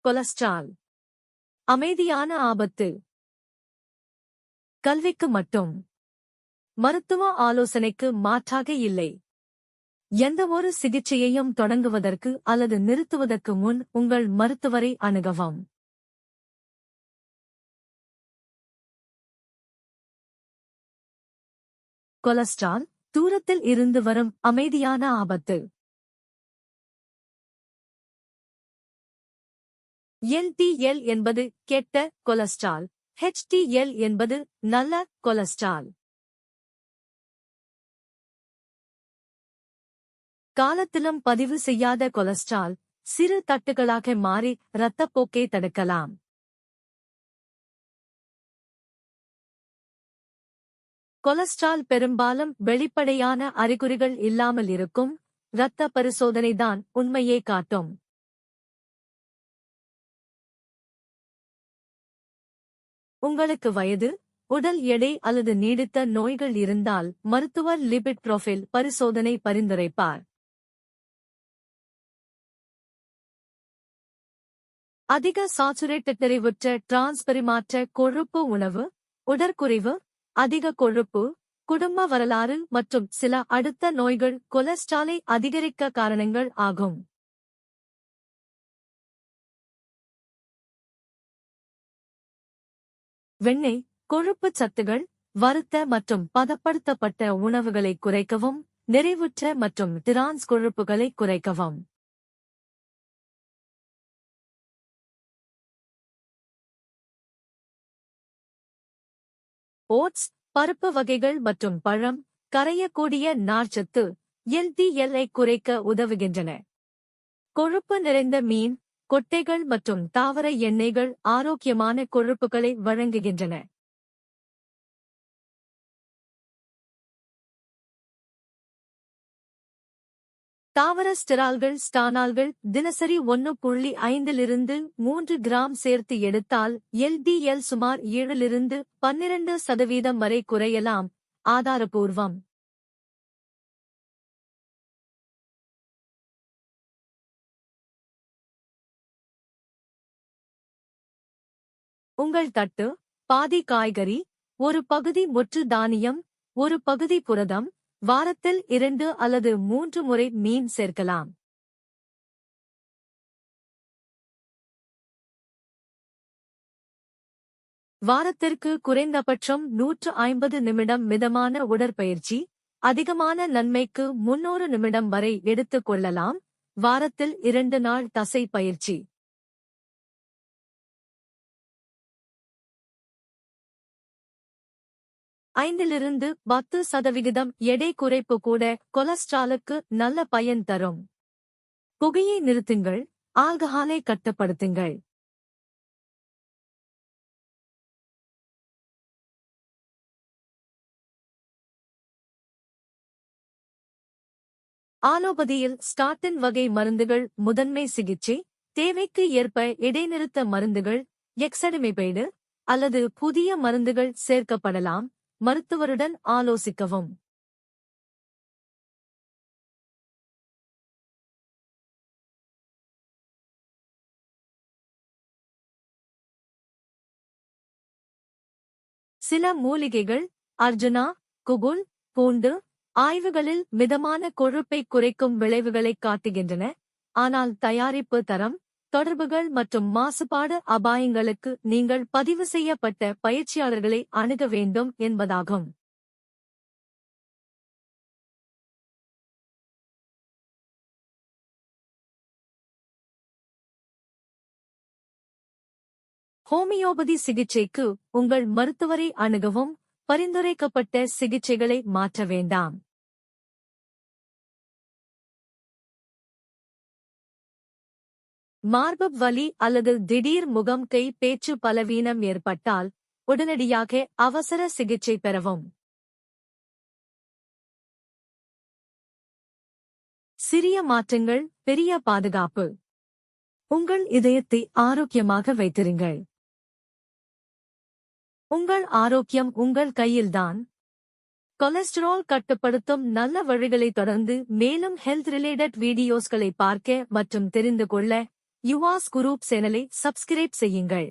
Cholesterol. அமைதியான ஆபத்து. கல்விக்கு மட்டும். மருத்துவ ஆலோசனைக்கு மாற்றாக இல்லை. எந்தவொரு சிகிச்சையையும் தொடங்குவதற்கு அல்லது நிறுத்துவதற்கு முன் உங்கள் மருத்துவரை அணுகவும். கொலஸ்ட்ரால் தூரத்தில் இருந்து வரும் அமைதியான ஆபத்து. LDL என்பது கெட்ட கொலஸ்ட்ரால், HDL என்பது நல்ல கொலஸ்ட்ரால். காலத்திலும் பதிவு செய்யாத கொலஸ்ட்ரால் சிறு தட்டுகளாக மாறி இரத்தப்போக்கை தடுக்கலாம். கொலஸ்ட்ரால் பெரும்பாலும் வெளிப்படையான அறிகுறிகள் இல்லாமல் இருக்கும். இரத்த பரிசோதனைதான் உண்மையை காட்டும். உங்களுக்கு வயது, உடல் எடை அல்லது நீடித்த நோய்கள் இருந்தால் மருத்துவர் லிபிட் புரோஃபைல் பரிசோதனை பரிந்துரைப்பார். அதிக சாச்சுரேட்டட் நிறைவுற்ற டிரான்ஸ் பரிமாற்ற கொழுப்பு உணவு, உடற்குறைவு, அதிக கொழுப்பு, குடும்ப வரலாறு மற்றும் சில அடுத்த நோய்கள் கொலஸ்ட்ராலை அதிகரிக்க காரணங்கள் ஆகும். வெண்ணெய், கொழுப்புச் சத்துகள், வறுத்த மற்றும் பதப்படுத்தப்பட்ட உணவுகளை குறைக்கவும், நிறைவுற்ற மற்றும் டிரான்ஸ் கொழுப்புகளை குறைக்கவும். ஓட்ஸ், பருப்பு வகைகள் மற்றும் பழம், கரையக்கூடிய நார்ச்சத்து LDL ஐ குறைக்க உதவுகின்றன. கொழுப்பு நிறைந்த மீன், கொட்டைகள் மற்றும் தாவர எண்ணெய்கள் ஆரோக்கியமான கொழுப்புகளை வழங்குகின்றன. தாவர ஸ்டெரால்கள் ஸ்டானால்கள் தினசரி 1.5 - 3 கிராம் சேர்த்து எடுத்தால் LDL சுமார் 7 - 12% வரை குறையலாம். ஆதாரபூர்வம். உங்கள் தட்டு பாதி காய்கறி, ஒரு பகுதி முற்று தானியம், ஒரு பகுதி புரதம். வாரத்தில் 2 அல்லது 3 முறை மீன் சேர்க்கலாம். வாரத்திற்கு குறைந்தபட்சம் 150 நிமிடம் மிதமான உடற்பயிற்சி. அதிகமான நன்மைக்கு 300 நிமிடம் வரை எடுத்துக் கொள்ளலாம். வாரத்தில் 2 நாள் தசை பயிற்சி. ஐந்திலிருந்து 10% எடை குறைப்பு கூட கொலஸ்ட்ராலுக்கு நல்ல பயன் தரும். புகையை நிறுத்துங்கள், ஆல்கஹாலை கட்டுப்படுத்துங்கள். ஆலோபதியில் ஸ்டாட்டின் வகை மருந்துகள் முதன்மை சிகிச்சை. தேவைக்கு ஏற்ப இடைநிறுத்த மருந்துகள், எக்சடமிபைடு அல்லது புதிய மருந்துகள் சேர்க்கப்படலாம். மருத்துவருடன் ஆலோசிக்கவும். சில மூலிகைகள், அர்ஜுனா, குகுல், பூண்டு, ஆய்வுகளில் மிதமான கொழுப்பை குறைக்கும் விளைவுகளைக் காட்டுகின்றன. ஆனால் தயாரிப்பு தரம், தொடர்புகள் மற்றும் மாசுபாடு அபாயங்களுக்கு நீங்கள் பதிவு செய்யப்பட்ட பயிற்சியாளர்களை அணுக வேண்டும் என்பதாகும். ஹோமியோபதி சிகிச்சைக்கு உங்கள் மருத்துவரை அணுகவும். பரிந்துரைக்கப்பட்ட சிகிச்சைகளை மாற்ற வேண்டாம். மார்பு வலி அல்லது திடீர் முகம் கை பேச்சு பலவீனம் ஏற்பட்டால் உடனடியாக அவசர சிகிச்சை பெறவும். சிறிய மாற்றங்கள், பெரிய பாதுகாப்பு. உங்கள் இதயத்தை ஆரோக்கியமாக வைத்திருங்கள். உங்கள் ஆரோக்கியம் உங்கள் கையில்தான். கொலஸ்டரால் கட்டுப்படுத்தும் நல்ல வழிகளை தொடர்ந்து மேலும் ஹெல்த் ரிலேட்டட் வீடியோஸ்களை பார்க்க மற்றும் தெரிந்து கொள்ள யுவாஸ் குரூப் சேனலை சப்ஸ்கிரைப் செய்யுங்கள்.